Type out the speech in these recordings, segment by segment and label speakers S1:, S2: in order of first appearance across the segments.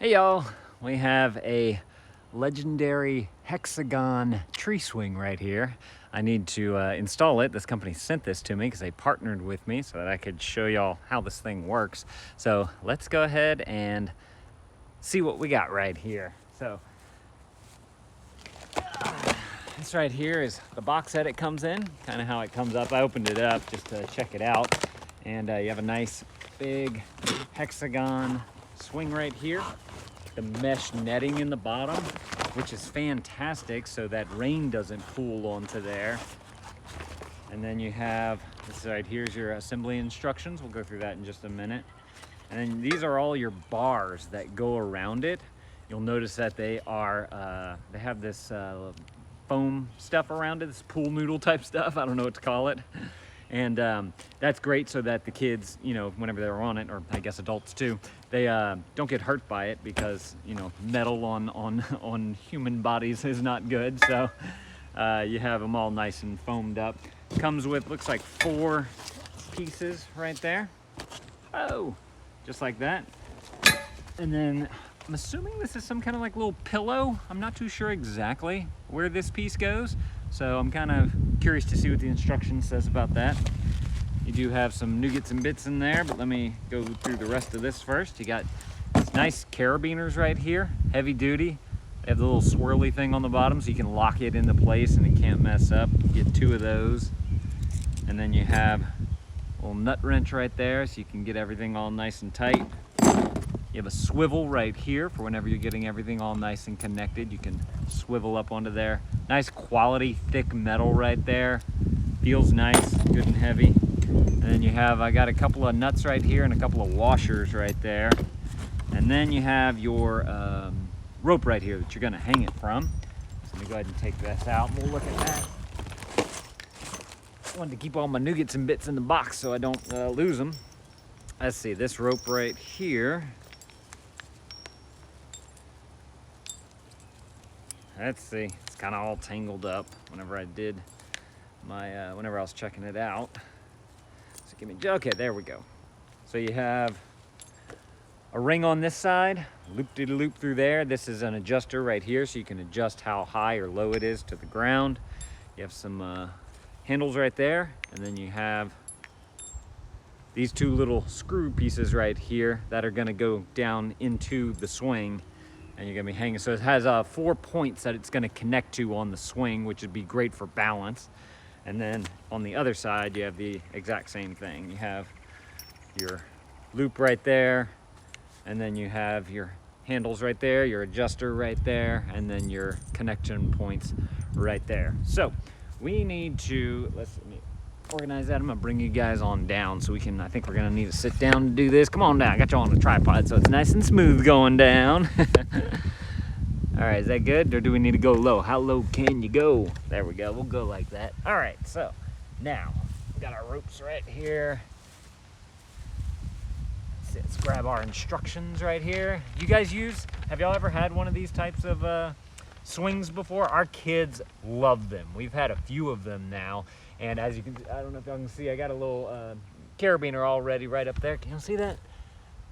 S1: Hey y'all, we have a Laegendary Hexagon tree swing right here. I need to install it. This company sent this to me because they partnered with me so that I could show y'all how this thing works. So let's go ahead and see what we got right here. So this right here is the box that it comes in, kind of how it comes up. I opened it up just to check it out. And you have a nice big Hexagon swing right here. The mesh netting in the bottom, which is fantastic so that rain doesn't pool onto there. And then you have this right here's your assembly instructions. We'll go through that in just a minute. And then these are all your bars that go around it. You'll notice that they have this foam stuff around it, this pool noodle type stuff. I don't know what to call it. And that's great so that the kids, whenever they're on it, or I guess adults too, they don't get hurt by it because, metal on human bodies is not good. So you have them all nice and foamed up. Comes with, looks like 4 pieces right there. Oh, just like that. And then I'm assuming this is some kind of like little pillow. I'm not too sure exactly where this piece goes. So I'm kind of curious to see what the instruction says about that. You do have some nougats and bits in there, but let me go through the rest of this first. You got these nice carabiners right here, heavy duty. They have the little swirly thing on the bottom so you can lock it into place and it can't mess up. You get 2 of those. And then you have a little nut wrench right there so you can get everything all nice and tight. You have a swivel right here for whenever you're getting everything all nice and connected. You can swivel up onto there. Nice quality thick metal right there. Feels nice, good and heavy. And then you have, I got a couple of nuts right here and a couple of washers right there. And then you have your rope right here that you're gonna hang it from. So let me go ahead and take this out and we'll look at that. I wanted to keep all my nougats and bits in the box so I don't lose them. Let's see, this rope right here. Let's see, it's kind of all tangled up whenever I did my, whenever I was checking it out. So give me, okay, there we go. So you have a ring on this side, loop-de-loop through there. This is an adjuster right here, so you can adjust how high or low it is to the ground. You have some handles right there, and then you have these 2 little screw pieces right here that are gonna go down into the swing. And you're gonna be hanging, so it has 4 points that it's gonna connect to on the swing, which would be great for balance. And then on the other side, you have the exact same thing. You have your loop right there, and then you have your handles right there, your adjuster right there, and then your connection points right there. So we need to, let me organize that. I'm gonna bring you guys on down so we can, I think we're gonna need to sit down to do this. Come on down, I got you on a tripod so it's nice and smooth going down. All right, is that good? Or do we need to go low? How low can you go? There we go, we'll go like that. All right, so now we got our ropes right here. Let's grab our instructions right here. You guys have y'all ever had one of these types of swings before? Our kids love them. We've had a few of them now. And as you can, I don't know if y'all can see, I got a little carabiner already right up there. Can you see that?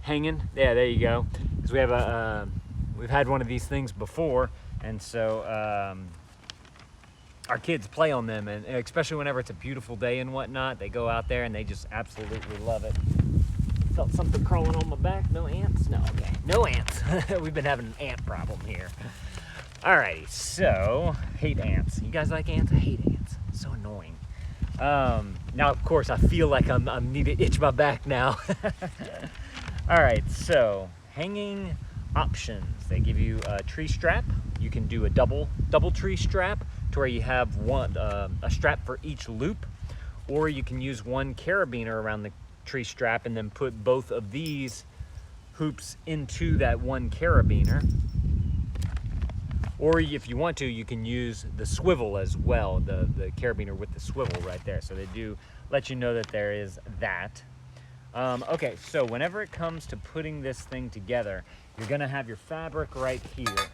S1: Hanging? Yeah, there you go. Because we have we've had one of these things before, and so our kids play on them, and especially whenever it's a beautiful day and whatnot, they go out there and they just absolutely love it. Felt something crawling on my back. No ants? No, okay. No ants. We've been having an ant problem here. Alrighty, so hate ants. You guys like ants? I hate ants. It's so annoying. Now, of course, I feel like I need to itch my back now. All right, so hanging options. They give you a tree strap. You can do a double tree strap to where you have a strap for each loop, or you can use one carabiner around the tree strap and then put both of these hoops into that one carabiner. Or if you want to, you can use the swivel as well, the carabiner with the swivel right there. So they do let you know that there is that. Okay, so whenever it comes to putting this thing together, you're gonna have your fabric right here.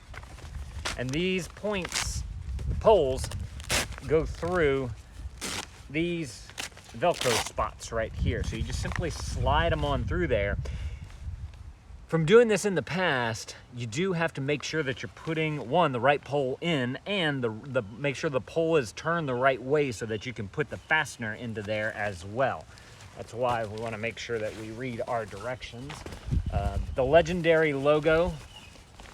S1: And these poles go through these Velcro spots right here. So you just simply slide them on through there. From doing this in the past, you do have to make sure that you're putting, one, the right pole in, and make sure the pole is turned the right way so that you can put the fastener into there as well. That's why we want to make sure that we read our directions. The Laegendary logo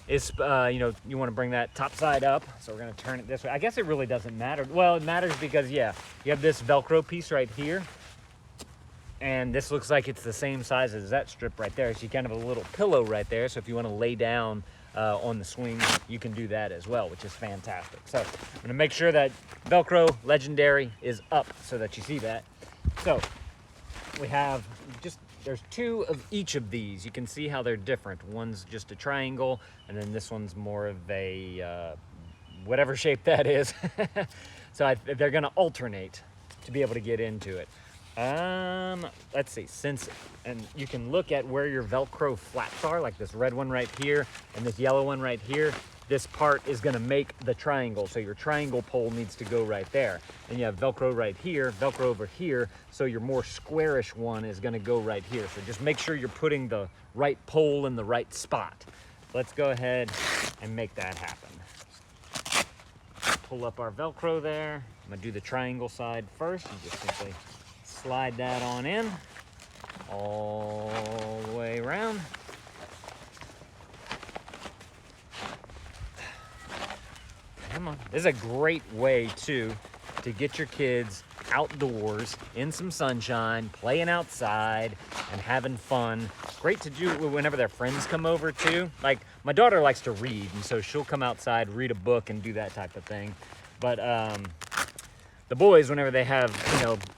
S1: is, you want to bring that top side up, so we're going to turn it this way. I guess it really doesn't matter. Well, it matters because, yeah, you have this Velcro piece right here. And this looks like it's the same size as that strip right there. So you kind of have a little pillow right there. So if you want to lay down on the swing, you can do that as well, which is fantastic. So I'm going to make sure that Velcro Laegendary is up so that you see that. So we have there's two of each of these. You can see how they're different. One's just a triangle, and then this one's more of a whatever shape that is. So they're going to alternate to be able to get into it. Let's see, and you can look at where your Velcro flaps are, like this red one right here and this yellow one right here. This part is going to make the triangle, so your triangle pole needs to go right there. And you have Velcro right here, Velcro over here, so your more squarish one is going to go right here. So just make sure you're putting the right pole in the right spot. Let's go ahead and make that happen. Pull up our Velcro there. I'm going to do the triangle side first. You just simply slide that on in all the way around. Come on. This is a great way to get your kids outdoors in some sunshine, playing outside and having fun. Great to do whenever their friends come over too. Like my daughter likes to read, and so she'll come outside, read a book and do that type of thing. But the boys, whenever they have,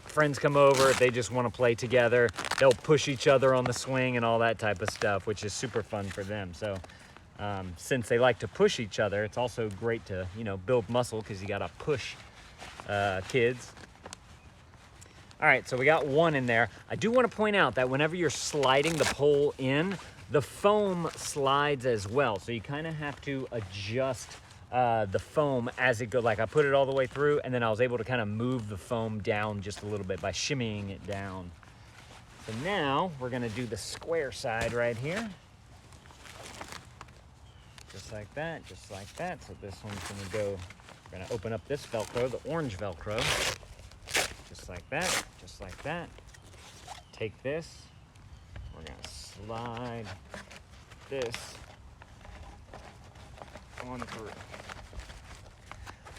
S1: friends come over, if they just want to play together, they'll push each other on the swing and all that type of stuff, which is super fun for them. So since they like to push each other, it's also great to, build muscle because you got to push kids. All right, so we got one in there. I do want to point out that whenever you're sliding the pole in, the foam slides as well. So you kind of have to adjust the foam as it goes. Like I put it all the way through, and then I was able to kind of move the foam down just a little bit by shimmying it down. So now we're gonna do the square side right here. Just like that, just like that. So this one's gonna go, we're gonna open up this Velcro, the orange Velcro. Just like that, just like that. Take this, we're gonna slide this on through.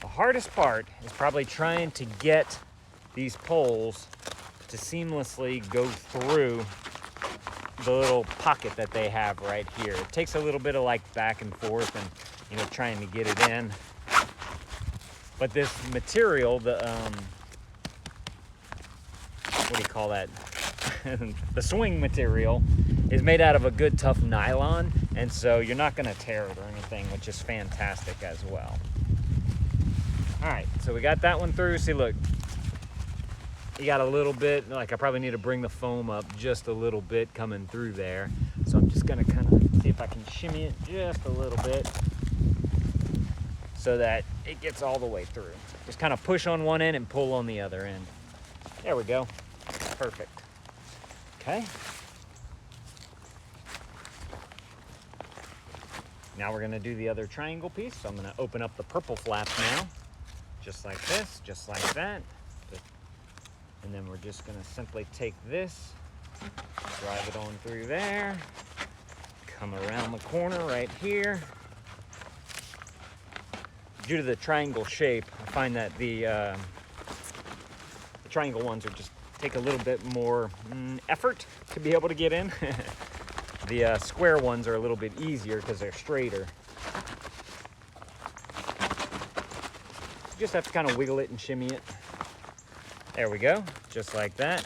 S1: The hardest part is probably trying to get these poles to seamlessly go through the little pocket that they have right here. It takes a little bit of like back and forth and trying to get it in. But this material, the what do you call that? The swing material is made out of a good tough nylon, and so you're not going to tear it or anything, which is fantastic as well. All right, so we got that one through. See, look, you got a little bit, like I probably need to bring the foam up just a little bit coming through there. So I'm just going to kind of see if I can shimmy it just a little bit so that it gets all the way through. Just kind of push on one end and pull on the other end. There we go. Perfect. Okay. Now we're going to do the other triangle piece. So I'm going to open up the purple flap now. Just like this, just like that. And then we're just going to simply take this, drive it on through there, come around the corner right here. Due to the triangle shape, I find that the triangle ones are just take a little bit more effort to be able to get in. The square ones are a little bit easier because they're straighter. You just have to kind of wiggle it and shimmy it. There we go, just like that.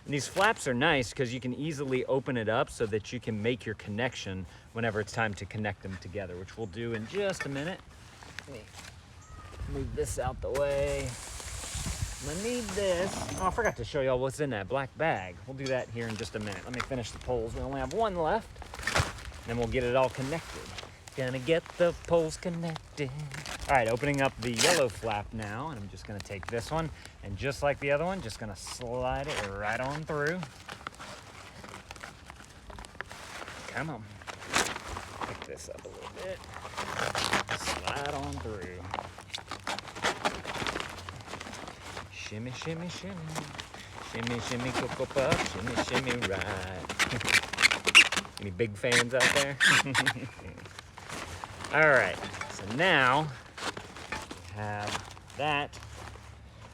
S1: And these flaps are nice because you can easily open it up so that you can make your connection whenever it's time to connect them together, which we'll do in just a minute. Let me move this out the way. I'm gonna need this. Oh, I forgot to show y'all what's in that black bag. We'll do that here in just a minute. Let me finish the poles. We only have one left. Then we'll get it all connected. Gonna get the poles connected. All right, opening up the yellow flap now, and I'm just gonna take this one, and just like the other one, just gonna slide it right on through. Come on. pick this up a little bit. Slide on through. Shimmy, shimmy, shimmy. Shimmy, shimmy, cocoa puff. Shimmy, shimmy, ride. Any big fans out there? All right, so now we have that.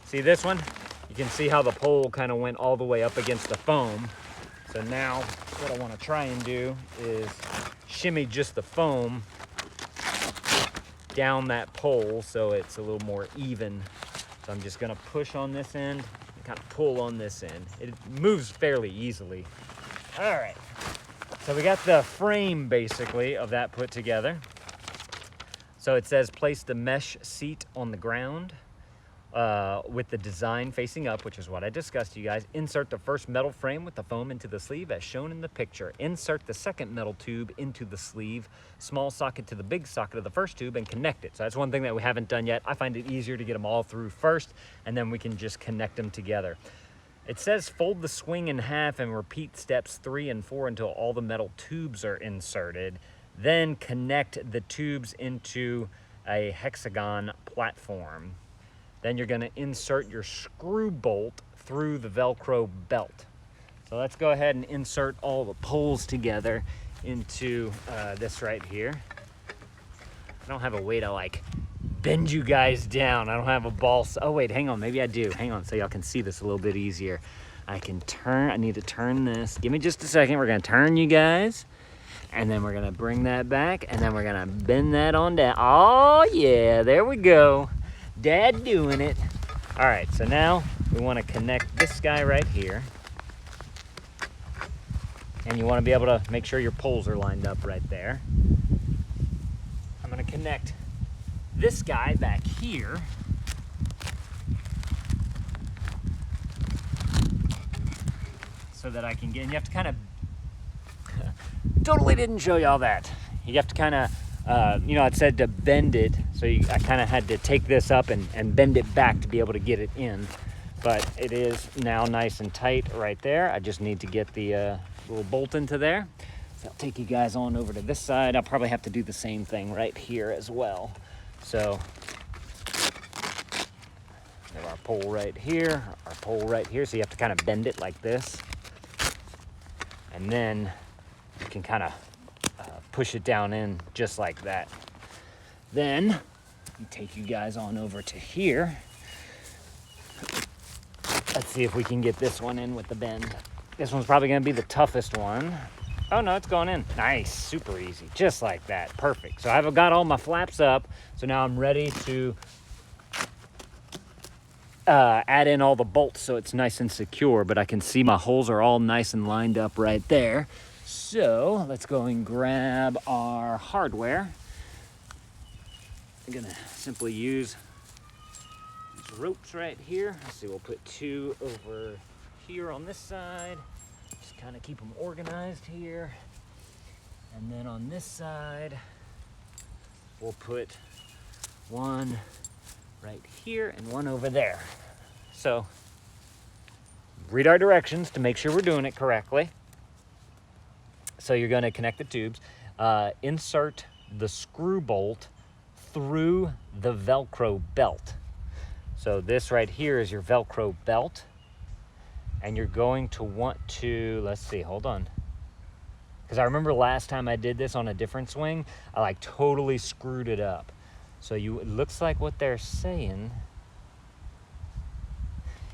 S1: See this one? You can see how the pole kind of went all the way up against the foam. So now what I want to try and do is shimmy just the foam down that pole so it's a little more even. So I'm just gonna push on this end and kind of pull on this end. It moves fairly easily. All right, so we got the frame basically of that put together. So it says place the mesh seat on the ground with the design facing up, which is what I discussed to you guys. Insert the first metal frame with the foam into the sleeve as shown in the picture. Insert the second metal tube into the sleeve, small socket to the big socket of the first tube, and connect it. So that's one thing that we haven't done yet. I find it easier to get them all through first, and then we can just connect them together. It says fold the swing in half and repeat steps 3 and 4 until all the metal tubes are inserted. Then connect the tubes into a hexagon platform. Then you're gonna insert your screw bolt through the Velcro belt. So let's go ahead and insert all the poles together into this right here. I don't have a way to like bend you guys down. I don't have a ball. Oh wait, hang on, maybe I do. Hang on, so y'all can see this a little bit easier. I need to turn this. Give me just a second. We're gonna turn you guys, and then we're gonna bring that back, and then we're gonna bend that on down. Oh yeah, there we go. Dad doing it. All right, so now we want to connect this guy right here. And you want to be able to make sure your poles are lined up right there. I'm going to connect this guy back here. So that I can get, and you have to kind of, totally didn't show y'all that. You have to kind of, it said to bend it, so I kind of had to take this up and bend it back to be able to get it in. But it is now nice and tight right there. I just need to get the little bolt into there. So I'll take you guys on over to this side. I'll probably have to do the same thing right here as well. So we have our pole right here, our pole right here. So you have to kind of bend it like this. And then you can kind of push it down in just like that. Then you take you guys on over to here. Let's see if we can get this one in with the bend. This one's probably gonna be the toughest one. Oh no, it's going in. Nice, super easy, just like that, perfect. So I've got all my flaps up, so now I'm ready to add in all the bolts so it's nice and secure, but I can see my holes are all nice and lined up right there. So let's go and grab our hardware. I'm gonna simply use these ropes right here. Let's see, we'll put 2 over here on this side. Just kind of keep them organized here. And then on this side, we'll put 1 right here and 1 over there. So read our directions to make sure we're doing it correctly. So you're going to connect the tubes, insert the screw bolt through the Velcro belt. So this right here is your Velcro belt. And you're going to want to, let's see, hold on. Because I remember last time I did this on a different swing, I like totally screwed it up. So it looks like what they're saying.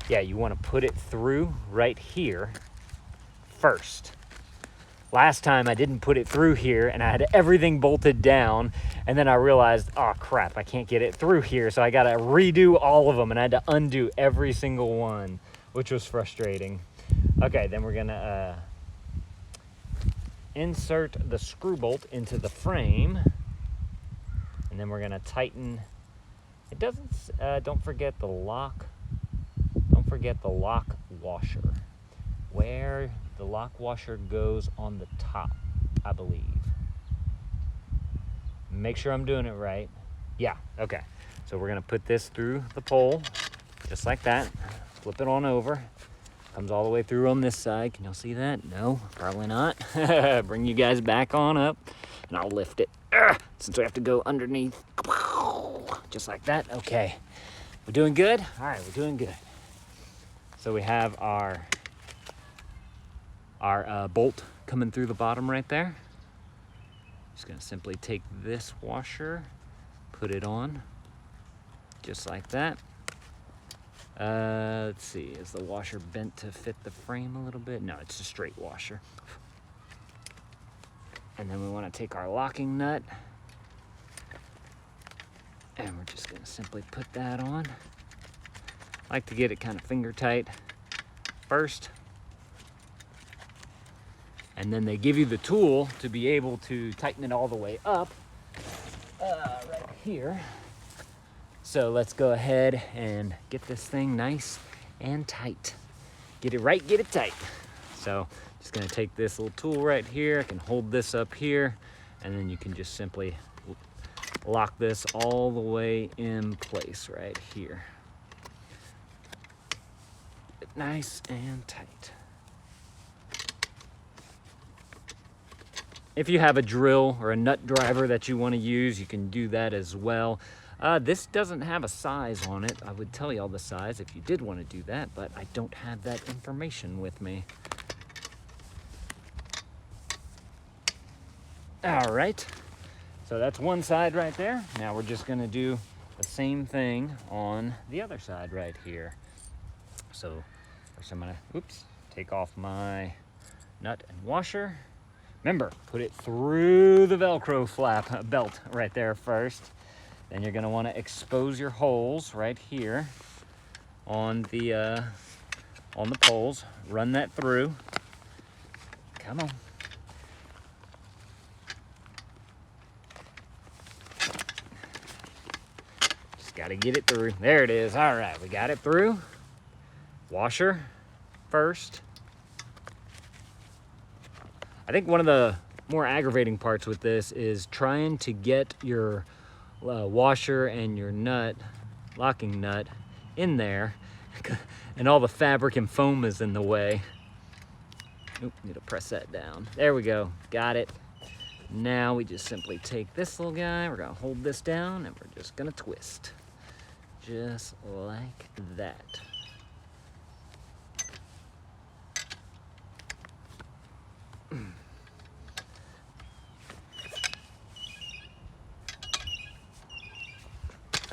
S1: Yeah, you want to put it through right here first. Last time I didn't put it through here and I had everything bolted down, and then I realized, oh crap, I can't get it through here, so I got to redo all of them and I had to undo every single one, which was frustrating. Okay, then we're gonna insert the screw bolt into the frame, and then we're gonna tighten. It doesn't, don't forget the lock. Don't forget the lock washer. Where the lock washer goes on the top, I believe. Make sure I'm doing it right. Yeah, okay. So we're gonna put this through the pole, just like that. Flip it on over. Comes all the way through on this side. Can y'all see that? No, probably not. Bring you guys back on up. and I'll lift it. Since we have to go underneath, just like that. Okay, we're doing good. All right, we're doing good. So we have our bolt coming through the bottom right there. Just gonna simply take this washer, put it on, just like that. Let's see, is the washer bent to fit the frame a little bit? No, it's a straight washer. And then we want to take our locking nut, and we're just gonna simply put that on. I like to get it kind of finger tight first. And then they give you the tool to be able to tighten it all the way up right here. So let's go ahead and get this thing nice and tight. Get it right, get it tight. So just gonna take this little tool right here. I can hold this up here, and then you can just simply lock this all the way in place right here. Get it nice and tight. If you have a drill or a nut driver that you want to use, you can do that as well. This doesn't have a size on it. I would tell you all the size if you did want to do that, but I don't have that information with me. All right, so that's one side right there. Now we're just gonna do the same thing on the other side right here. So first I'm gonna, take off my nut and washer. Remember, put it through the Velcro flap belt right there first. Then you're gonna wanna expose your holes right here on the poles. Run that through. Come on. Just gotta get it through. There it is. All right, we got it through. Washer first. I think one of the more aggravating parts with this is trying to get your washer and your nut, locking nut, in there, and all the fabric and foam is in the way. Oop, need to press that down. There we go, got it. Now we just simply take this little guy, we're gonna hold this down, and we're just gonna twist. Just like that.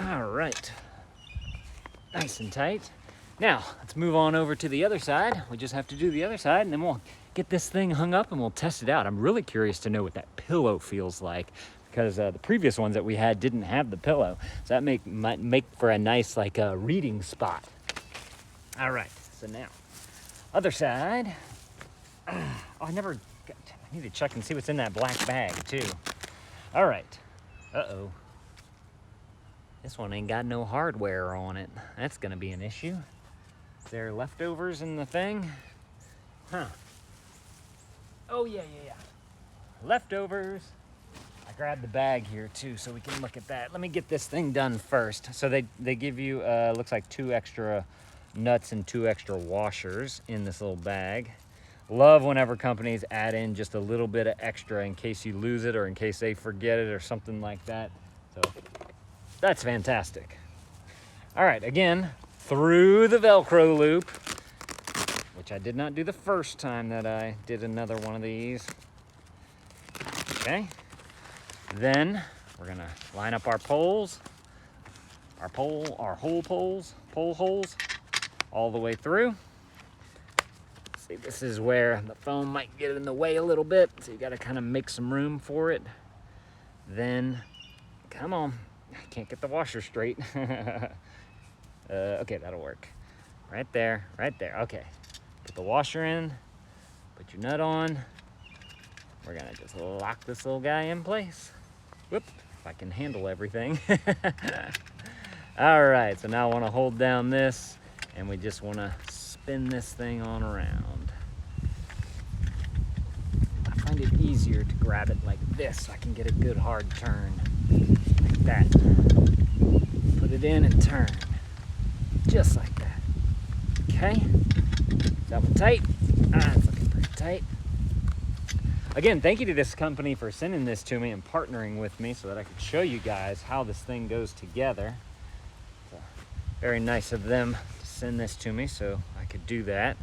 S1: All right, nice and tight. Now, let's move on over to the other side. We just have to do the other side, and then we'll get this thing hung up and we'll test it out. I'm really curious to know what that pillow feels like, because the previous ones that we had didn't have the pillow. So that might make for a nice reading spot. All right, so now, other side. I need to check and see what's in that black bag too. All right, uh-oh. This one ain't got no hardware on it. That's gonna be an issue. Is there leftovers in the thing? Huh. Oh yeah. Leftovers. I grabbed the bag here too, so we can look at that. Let me get this thing done first. So they give you, looks like 2 extra nuts and 2 extra washers in this little bag. Love whenever companies add in just a little bit of extra in case you lose it or in case they forget it or something like that. So that's fantastic. All right, again, through the Velcro loop, which I did not do the first time that I did another one of these. Okay, then we're gonna line up our poles, pole holes, all the way through. See, this is where the foam might get in the way a little bit, so you gotta kind of make some room for it. Then, come on. I can't get the washer straight. Okay, that'll work. Right there, okay. Put the washer in, put your nut on. We're gonna just lock this little guy in place. Whoop, if I can handle everything. All right, so now I wanna hold down this, and we just wanna spin this thing on around. I find it easier to grab it like this so I can get a good hard turn. Like that. Put it in and turn. Just like that. Okay? Is that one tight? It's looking pretty tight. again, thank you to this company for sending this to me and partnering with me so that I could show you guys how this thing goes together. So, very nice of them to send this to me so I could do that.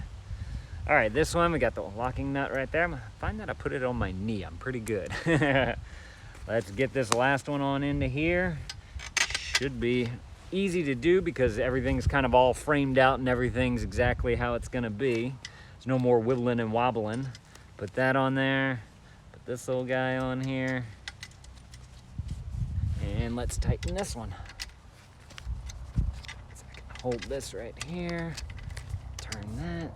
S1: All right, this one, we got the locking nut right there. I find that I put it on my knee. I'm pretty good. Let's get this last one on into here. Should be easy to do because everything's kind of all framed out and everything's exactly how it's gonna be. There's no more wiggling and wobbling. Put that on there. Put this little guy on here. And let's tighten this one. So I can hold this right here. Turn that.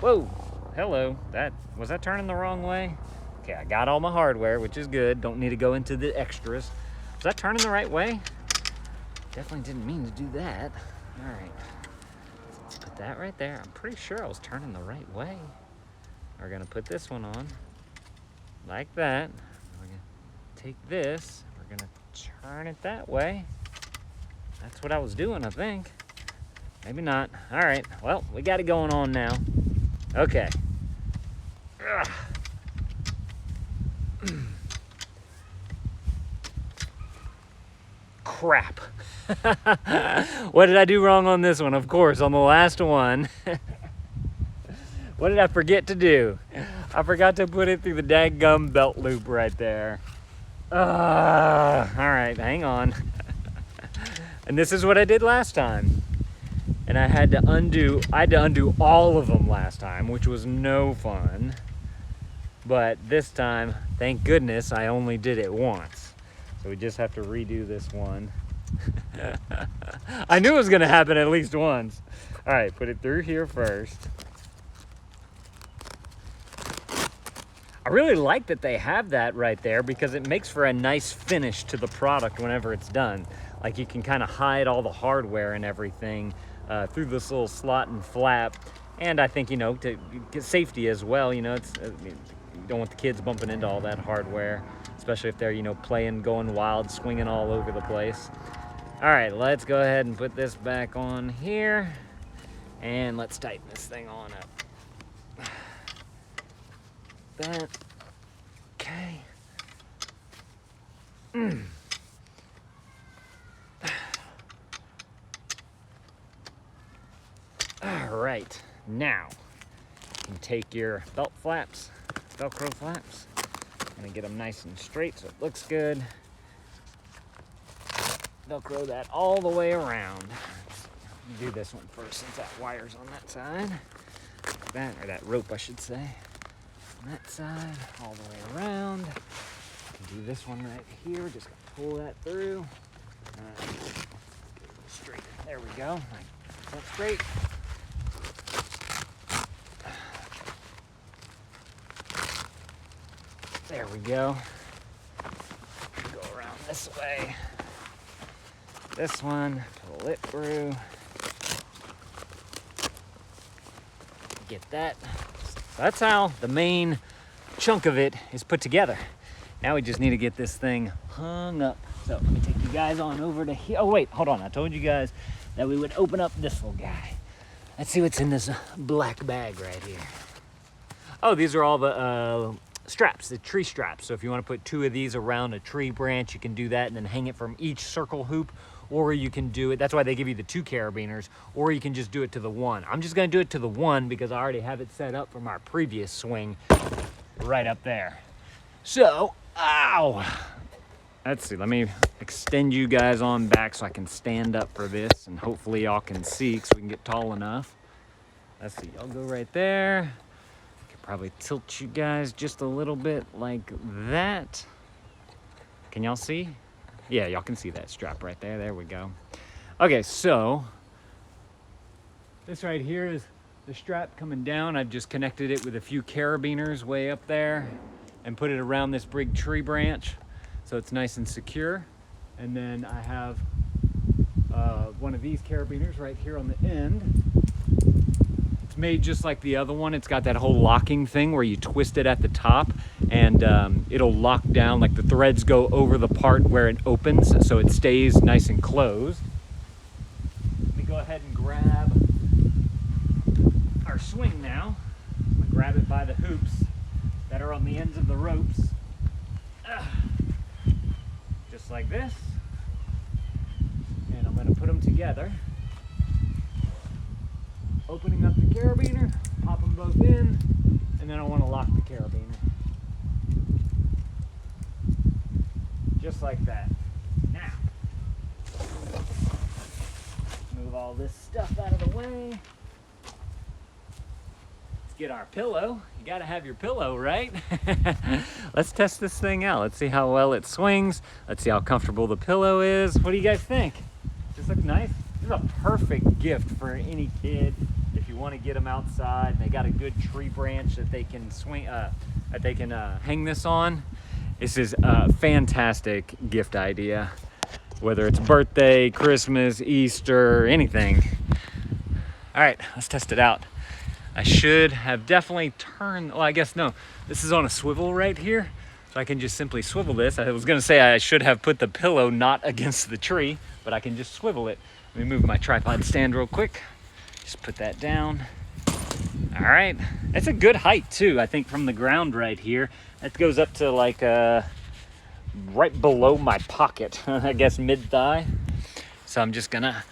S1: Whoa, hello. Was that turning the wrong way? Okay, I got all my hardware, which is good. Don't need to go into the extras. Was that turning the right way? Definitely didn't mean to do that. All right, let's put that right there. I'm pretty sure I was turning the right way. We're gonna put this one on like that. We're gonna take this, we're gonna turn it that way. That's what I was doing, I think. Maybe not. All right, well, we got it going on now. Okay. Ugh. Crap. What did I do wrong on this one? Of course, on the last one. What did I forget to do? I forgot to put it through the daggum belt loop right there. All right, hang on. And this is what I did last time. And I had to undo all of them last time, which was no fun. But this time, thank goodness, I only did it once. So we just have to redo this one. I knew it was gonna happen at least once. All right, put it through here first. I really like that they have that right there because it makes for a nice finish to the product whenever it's done. Like you can kind of hide all the hardware and everything through this little slot and flap. And I think, you know, to get safety as well, you know, you don't want the kids bumping into all that hardware, especially if they're, you know, playing, going wild, swinging all over the place. All right, let's go ahead and put this back on here and let's tighten this thing on up. That, okay. All right, now you can take your belt flaps, Velcro flaps, and get them nice and straight so it looks good. Velcro that all the way around. Let me do this one first since that wire's on that side. Like that, or that rope I should say. On that side, all the way around. You can do this one right here, just gonna pull that through. Straight, there we go. That's straight. There we go. Go around this way. This one, pull it through. Get that. That's how the main chunk of it is put together. Now we just need to get this thing hung up. So let me take you guys on over to here. Oh wait, hold on. I told you guys that we would open up this little guy. Let's see what's in this black bag right here. Oh, these are all the straps, the tree straps. So if you want to put 2 of these around a tree branch, you can do that and then hang it from each circle hoop, or you can do it, that's why they give you the 2 carabiners, or you can just do it to the 1. I'm just going to do it to the 1 because I already have it set up from our previous swing right up there. So, ow! Let's see, let me extend you guys on back so I can stand up for this, and hopefully y'all can see so we can get tall enough. Let's see, y'all go right there. Probably tilt you guys just a little bit like that. Can y'all see? Yeah, y'all can see that strap right there. There we go. Okay, so this right here is the strap coming down. I've just connected it with a few carabiners way up there and put it around this big tree branch so it's nice and secure. And then I have one of these carabiners right here on the end. It's made just like the other one. It's got that whole locking thing where you twist it at the top and it'll lock down, like the threads go over the part where it opens so it stays nice and closed. Let me go ahead and grab our swing now. I'm gonna grab it by the hoops that are on the ends of the ropes. Just like this. And I'm going to put them together. Opening up the carabiner, pop them both in, and then I want to lock the carabiner. Just like that. Now, move all this stuff out of the way. Let's get our pillow. You gotta have your pillow, right? Let's test this thing out. Let's see how well it swings. Let's see how comfortable the pillow is. What do you guys think? Does this look nice? This is a perfect gift for any kid if you want to get them outside. They got a good tree branch that they can swing, hang this on. This is a fantastic gift idea, whether it's birthday, Christmas, Easter, anything. All right, let's test it out. I should have definitely turned, well, I guess no, this is on a swivel right here, so I can just simply swivel this. I was gonna say I should have put the pillow not against the tree, but I can just swivel it. Let me move my tripod stand real quick. Just put that down. All right, that's a good height too, I think, from the ground right here. That goes up to like right below my pocket, I guess mid-thigh. So I'm just gonna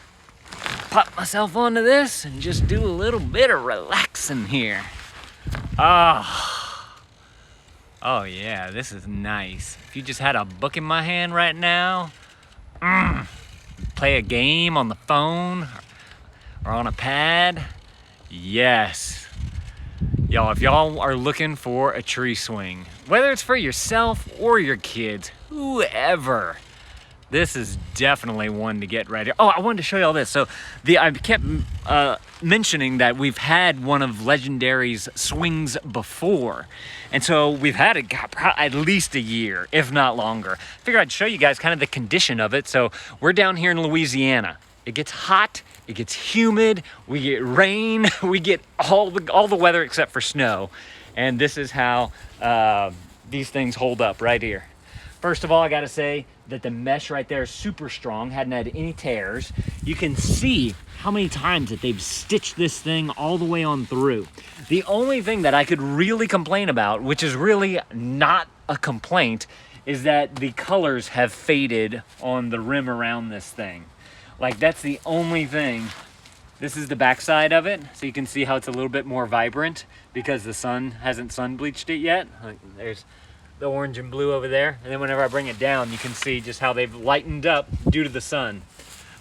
S1: pop myself onto this and just do a little bit of relaxing here. Oh yeah, this is nice. If you just had a book in my hand right now, play a game on the phone or on a pad, yes. Y'all, if y'all are looking for a tree swing, whether it's for yourself or your kids, whoever, this is definitely one to get right here. Oh, I wanted to show you all this. So I kept mentioning that we've had one of Legendary's swings before. And so we've had it at least a year, if not longer. I figured I'd show you guys kind of the condition of it. So we're down here in Louisiana. It gets hot, it gets humid, we get rain, we get all the weather except for snow. And this is how these things hold up right here. First of all, I gotta say that the mesh right there is super strong, hadn't had any tears. You can see how many times that they've stitched this thing all the way on through. The only thing that I could really complain about, which is really not a complaint, is that the colors have faded on the rim around this thing. Like, that's the only thing. This is the backside of it, so you can see how it's a little bit more vibrant because the sun hasn't sun bleached it yet. Like, there's the orange and blue over there, and then whenever I bring it down, you can see just how they've lightened up due to the sun.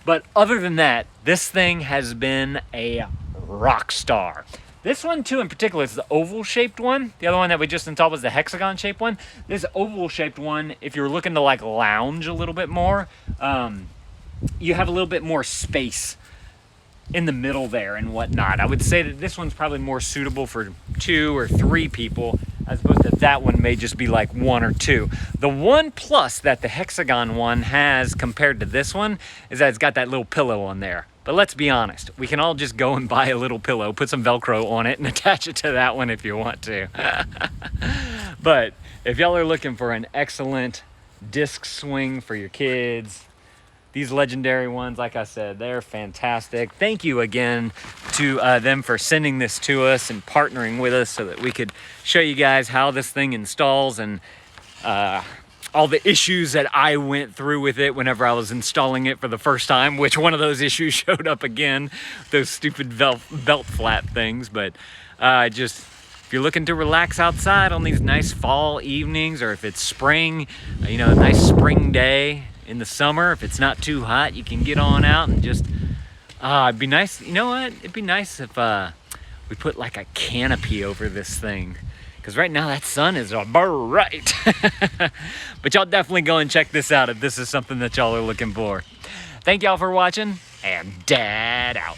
S1: But other than that, this thing has been a rock star. This one too in particular is the oval shaped one. The other one that we just installed was the hexagon shaped one. This oval shaped one, if you're looking to like lounge a little bit more, you have a little bit more space in the middle there and whatnot. I would say that this one's probably more suitable for 2 or 3 people, as opposed to that one may just be like 1 or 2. The one plus that the hexagon one has compared to this one is that it's got that little pillow on there. But let's be honest, we can all just go and buy a little pillow, put some Velcro on it, and attach it to that one if you want to. But if y'all are looking for an excellent disc swing for your kids, these Legendary ones, like I said, they're fantastic. Thank you again to them for sending this to us and partnering with us so that we could show you guys how this thing installs and all the issues that I went through with it whenever I was installing it for the first time, which one of those issues showed up again, those stupid belt flap things. But just, if you're looking to relax outside on these nice fall evenings, or if it's spring, you know, a nice spring day, in the summer, if it's not too hot, you can get on out and just, it'd be nice, you know what? It'd be nice if we put like a canopy over this thing. Because right now that sun is bright. But y'all definitely go and check this out if this is something that y'all are looking for. Thank y'all for watching, and Dad out.